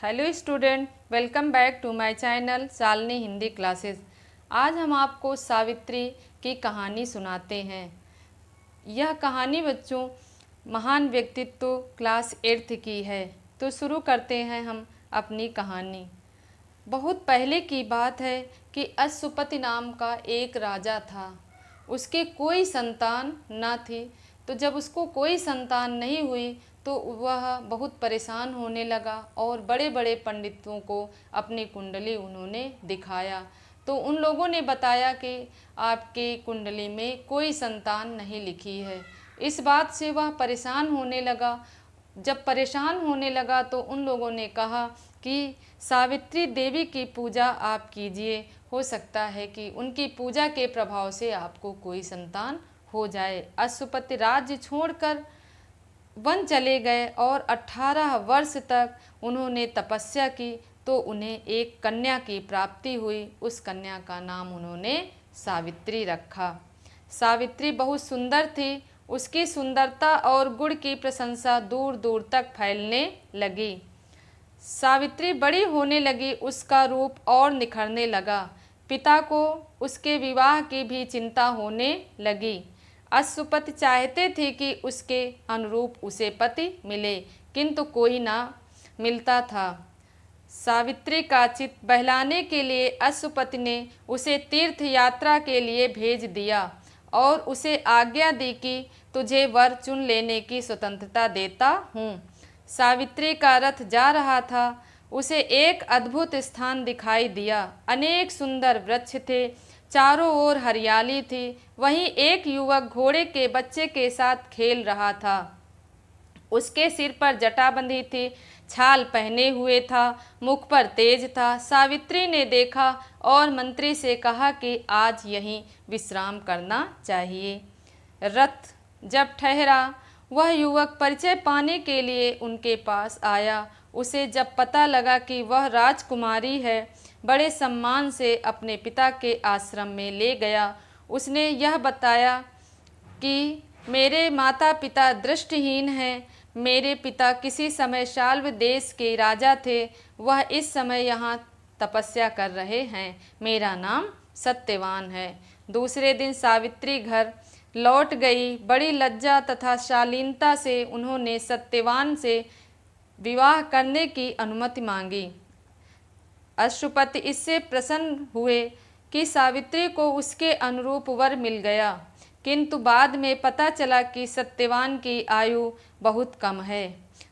Hello student, welcome back to my channel Shalini Hindi classes. आज हम आपको सावित्री की कहानी सुनाते हैं। यह कहानी बच्चों महान व्यक्तित्व क्लास 8th की है। तो शुरू करते हैं हम अपनी कहानी। बहुत पहले की बात है कि अश्वपति नाम का एक राजा था। उसके कोई संतान न थी। तो जब उसको कोई संतान नहीं हुई तो वह बहुत परेशान होने लगा और बड़े बड़े पंडितों को अपनी कुंडली उन्होंने दिखाया। तो उन लोगों ने बताया कि आपकी कुंडली में कोई संतान नहीं लिखी है। इस बात से वह परेशान होने लगा। जब परेशान होने लगा तो उन लोगों ने कहा कि सावित्री देवी की पूजा आप कीजिए, हो सकता है कि उनकी पूजा के प्रभाव से आपको कोई संतान हो जाए। अश्वपति राज्य छोड़कर वन चले गए और 18 वर्ष तक उन्होंने तपस्या की। तो उन्हें एक कन्या की प्राप्ति हुई। उस कन्या का नाम उन्होंने सावित्री रखा। सावित्री बहुत सुंदर थी। उसकी सुंदरता और गुण की प्रशंसा दूर दूर तक फैलने लगी। सावित्री बड़ी होने लगी, उसका रूप और निखरने लगा। पिता को उसके विवाह की भी चिंता होने लगी। अश्वपति चाहते थे कि उसके अनुरूप उसे पति मिले, किंतु कोई ना मिलता था। सावित्री का चित्त बहलाने के लिए अश्वपति ने उसे तीर्थ यात्रा के लिए भेज दिया और उसे आज्ञा दी कि तुझे वर चुन लेने की स्वतंत्रता देता हूँ। सावित्री का रथ जा रहा था। उसे एक अद्भुत स्थान दिखाई दिया। अनेक सुंदर वृक्ष थे, चारों ओर हरियाली थी। वहीं एक युवक घोड़े के बच्चे के साथ खेल रहा था। उसके सिर पर जटा बंधी थी, छाल पहने हुए था, मुख पर तेज था। सावित्री ने देखा और मंत्री से कहा कि आज यहीं विश्राम करना चाहिए। रथ जब ठहरा, वह युवक परिचय पाने के लिए उनके पास आया। उसे जब पता लगा कि वह राजकुमारी है, बड़े सम्मान से अपने पिता के आश्रम में ले गया। उसने यह बताया कि मेरे माता पिता दृष्टिहीन हैं। मेरे पिता किसी समय शाल्व देश के राजा थे। वह इस समय यहाँ तपस्या कर रहे हैं। मेरा नाम सत्यवान है। दूसरे दिन सावित्री घर लौट गई। बड़ी लज्जा तथा शालीनता से उन्होंने सत्यवान से विवाह करने की अनुमति मांगी। अश्वपति इससे प्रसन्न हुए कि सावित्री को उसके अनुरूप वर मिल गया, किंतु बाद में पता चला कि सत्यवान की आयु बहुत कम है।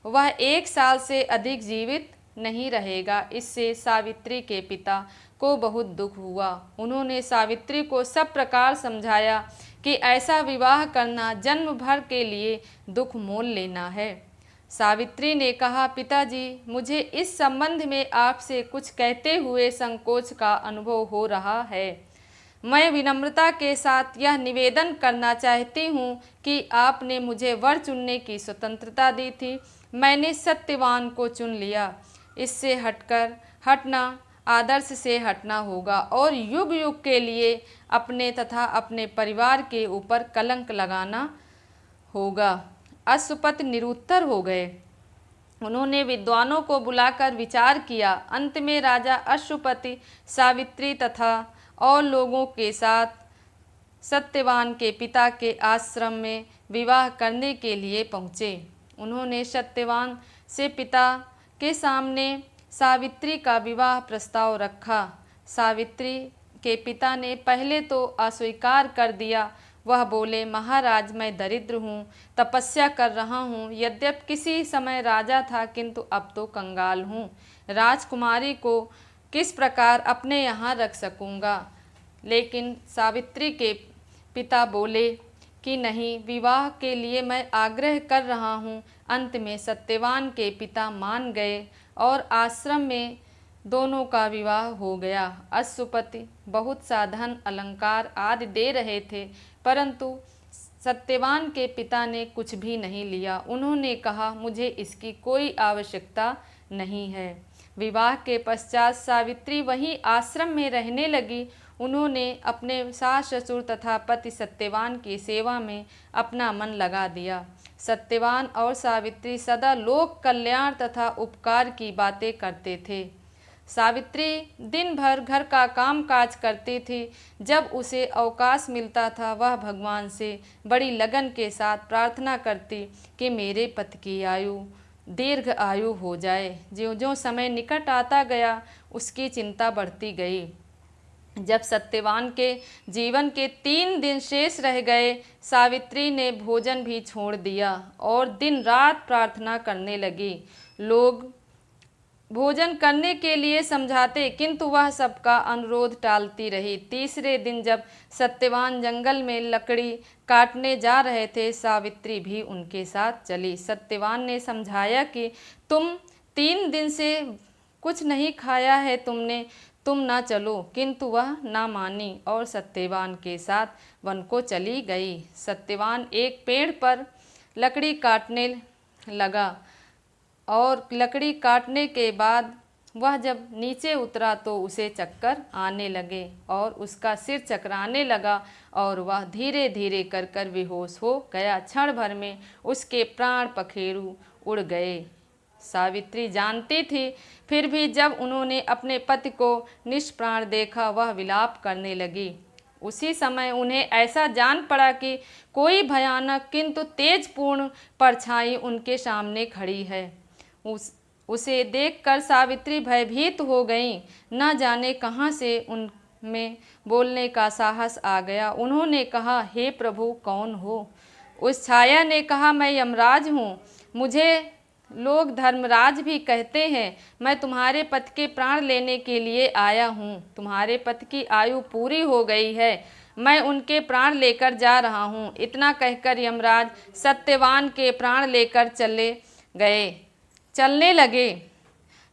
वह 1 साल से अधिक जीवित नहीं रहेगा। इससे सावित्री के पिता को बहुत दुख हुआ। उन्होंने सावित्री को सब प्रकार समझाया कि ऐसा विवाह करना जन्म भर के लिए दुख मोल लेना है। सावित्री ने कहा, पिताजी, मुझे इस संबंध में आपसे कुछ कहते हुए संकोच का अनुभव हो रहा है। मैं विनम्रता के साथ यह निवेदन करना चाहती हूँ कि आपने मुझे वर चुनने की स्वतंत्रता दी थी। मैंने सत्यवान को चुन लिया। इससे हटना आदर्श से हटना होगा और युग युग के लिए अपने तथा अपने परिवार के ऊपर कलंक लगाना होगा। अश्वपति निरुत्तर हो गए। उन्होंने विद्वानों को बुलाकर विचार किया। अंत में राजा अश्वपति सावित्री तथा और लोगों के साथ सत्यवान के पिता के आश्रम में विवाह करने के लिए पहुँचे। उन्होंने सत्यवान से पिता के सामने सावित्री का विवाह प्रस्ताव रखा। सावित्री के पिता ने पहले तो अस्वीकार कर दिया। वह बोले, महाराज, मैं दरिद्र हूँ, तपस्या कर रहा हूँ। यद्यपि किसी समय राजा था, किंतु अब तो कंगाल हूँ। राजकुमारी को किस प्रकार अपने यहाँ रख सकूँगा। लेकिन सावित्री के पिता बोले कि नहीं, विवाह के लिए मैं आग्रह कर रहा हूँ। अंत में सत्यवान के पिता मान गए और आश्रम में दोनों का विवाह हो गया। अश्वपति बहुत सा धन अलंकार आदि दे रहे थे, परंतु सत्यवान के पिता ने कुछ भी नहीं लिया। उन्होंने कहा, मुझे इसकी कोई आवश्यकता नहीं है। विवाह के पश्चात सावित्री वहीं आश्रम में रहने लगी। उन्होंने अपने सास ससुर तथा पति सत्यवान की सेवा में अपना मन लगा दिया। सत्यवान और सावित्री सदा लोक कल्याण तथा उपकार की बातें करते थे। सावित्री दिन भर घर का काम काज करती थी। जब उसे अवकाश मिलता था वह भगवान से बड़ी लगन के साथ प्रार्थना करती कि मेरे पति की आयु दीर्घ आयु हो जाए। ज्यों ज्यों समय निकट आता गया उसकी चिंता बढ़ती गई। जब सत्यवान के जीवन के 3 दिन शेष रह गए, सावित्री ने भोजन भी छोड़ दिया और दिन रात प्रार्थना करने लगी। लोग भोजन करने के लिए समझाते किंतु वह सबका अनुरोध टालती रही। तीसरे दिन जब सत्यवान जंगल में लकड़ी काटने जा रहे थे, सावित्री भी उनके साथ चली। सत्यवान ने समझाया कि तुम 3 दिन से कुछ नहीं खाया है तुमने, तुम ना चलो, किंतु वह ना मानी और सत्यवान के साथ वन को चली गई। सत्यवान एक पेड़ पर लकड़ी काटने लगा और लकड़ी काटने के बाद वह जब नीचे उतरा तो उसे चक्कर आने लगे और उसका सिर चकराने लगा और वह धीरे धीरे कर कर बेहोश हो गया। क्षण भर में उसके प्राण पखेरु उड़ गए। सावित्री जानती थी, फिर भी जब उन्होंने अपने पति को निष्प्राण देखा वह विलाप करने लगी। उसी समय उन्हें ऐसा जान पड़ा कि कोई भयानक किंतु तेजपूर्ण परछाई उनके सामने खड़ी है। उसे देखकर सावित्री भयभीत हो गईं। न जाने कहाँ से उनमें बोलने का साहस आ गया। उन्होंने कहा, हे प्रभु, कौन हो? उस छाया ने कहा, मैं यमराज हूँ, मुझे लोग धर्मराज भी कहते हैं। मैं तुम्हारे पति के प्राण लेने के लिए आया हूँ। तुम्हारे पति की आयु पूरी हो गई है, मैं उनके प्राण लेकर जा रहा हूँ। इतना कहकर यमराज सत्यवान के प्राण लेकर चलने लगे।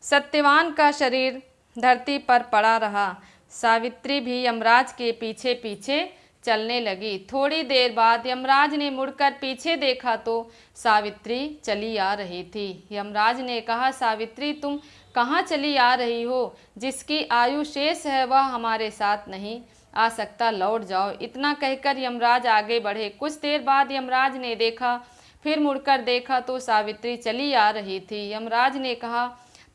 सत्यवान का शरीर धरती पर पड़ा रहा। सावित्री भी यमराज के पीछे पीछे चलने लगी। थोड़ी देर बाद यमराज ने मुड़कर पीछे देखा तो सावित्री चली आ रही थी। यमराज ने कहा, सावित्री, तुम कहाँ चली आ रही हो? जिसकी आयु शेष है वह हमारे साथ नहीं आ सकता, लौट जाओ। इतना कहकर यमराज आगे बढ़े। कुछ देर बाद यमराज ने देखा, फिर मुड़कर देखा तो सावित्री चली आ रही थी। यमराज ने कहा,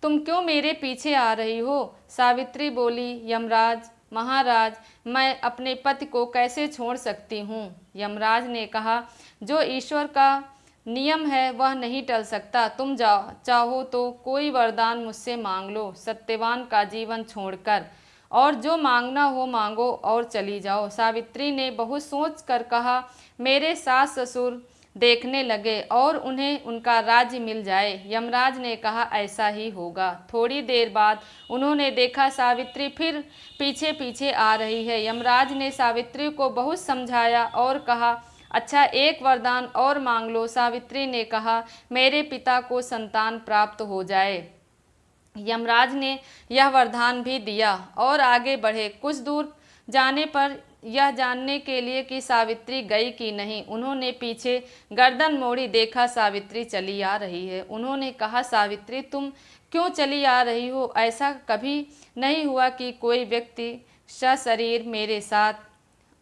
तुम क्यों मेरे पीछे आ रही हो? सावित्री बोली, यमराज महाराज, मैं अपने पति को कैसे छोड़ सकती हूँ? यमराज ने कहा, जो ईश्वर का नियम है वह नहीं टल सकता। तुम चाहो तो कोई वरदान मुझसे मांग लो सत्यवान का जीवन छोड़कर, और जो मांगना हो मांगो और चली जाओ। सावित्री ने बहुत सोच कर कहा, मेरे सास ससुर देखने लगे और उन्हें उनका राज्य मिल जाए। यमराज ने कहा, ऐसा ही होगा। थोड़ी देर बाद उन्होंने देखा सावित्री फिर पीछे पीछे आ रही है। यमराज ने सावित्री को बहुत समझाया और कहा, अच्छा, एक वरदान और मांग लो। सावित्री ने कहा, मेरे पिता को संतान प्राप्त हो जाए। यमराज ने यह वरदान भी दिया और आगे बढ़े। कुछ दूर जाने पर यह जानने के लिए कि सावित्री गई कि नहीं, उन्होंने पीछे गर्दन मोड़ी, देखा सावित्री चली आ रही है। उन्होंने कहा, सावित्री, तुम क्यों चली आ रही हो? ऐसा कभी नहीं हुआ कि कोई व्यक्ति सशरीर मेरे साथ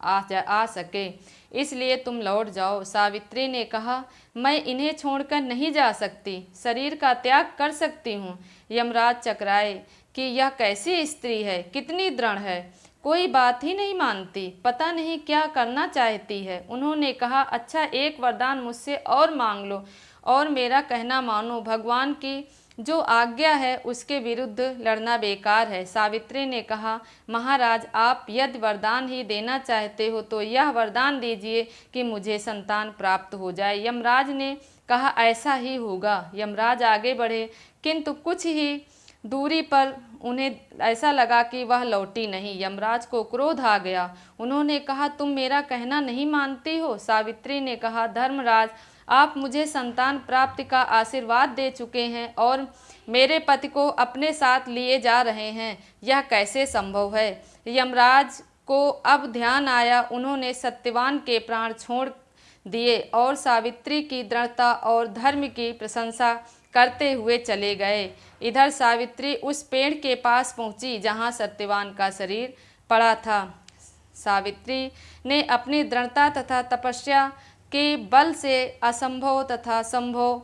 आ सके, इसलिए तुम लौट जाओ। सावित्री ने कहा, मैं इन्हें छोड़कर नहीं जा सकती, शरीर का त्याग कर सकती हूँ। यमराज चकराए कि यह कैसी स्त्री है, कितनी दृढ़ है, कोई बात ही नहीं मानती, पता नहीं क्या करना चाहती है। उन्होंने कहा, अच्छा, एक वरदान मुझसे और मांग लो और मेरा कहना मानो। भगवान की जो आज्ञा है उसके विरुद्ध लड़ना बेकार है। सावित्री ने कहा, महाराज, आप यदि वरदान ही देना चाहते हो तो यह वरदान दीजिए कि मुझे संतान प्राप्त हो जाए। यमराज ने कहा, ऐसा ही होगा। यमराज आगे बढ़े, किंतु कुछ ही दूरी पर उन्हें ऐसा लगा कि वह लौटी नहीं। यमराज को क्रोध आ गया। उन्होंने कहा, तुम मेरा कहना नहीं मानती हो? सावित्री ने कहा, धर्मराज, आप मुझे संतान प्राप्ति का आशीर्वाद दे चुके हैं और मेरे पति को अपने साथ लिए जा रहे हैं, यह कैसे संभव है? यमराज को अब ध्यान आया। उन्होंने सत्यवान के प्राण छोड़ दिए और सावित्री की दृढ़ता और धर्म की प्रशंसा करते हुए चले गए। इधर सावित्री उस पेड़ के पास पहुंची जहां सत्यवान का शरीर पड़ा था। सावित्री ने अपनी दृढ़ता तथा तपस्या के बल से असंभव तथा संभव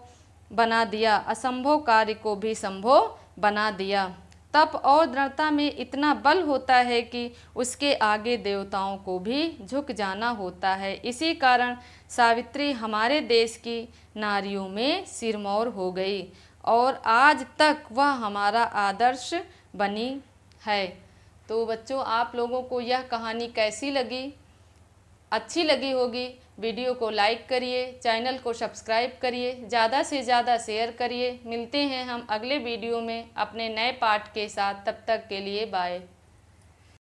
बना दिया, असंभव कार्य को भी संभव बना दिया। तप और दृढ़ता में इतना बल होता है कि उसके आगे देवताओं को भी झुक जाना होता है। इसी कारण सावित्री हमारे देश की नारियों में सिरमौर हो गई और आज तक वह हमारा आदर्श बनी है। तो बच्चों, आप लोगों को यह कहानी कैसी लगी? अच्छी लगी होगी। वीडियो को लाइक करिए, चैनल को सब्सक्राइब करिए, ज़्यादा से ज़्यादा शेयर करिए। मिलते हैं हम अगले वीडियो में अपने नए पाठ के साथ। तब तक के लिए बाय।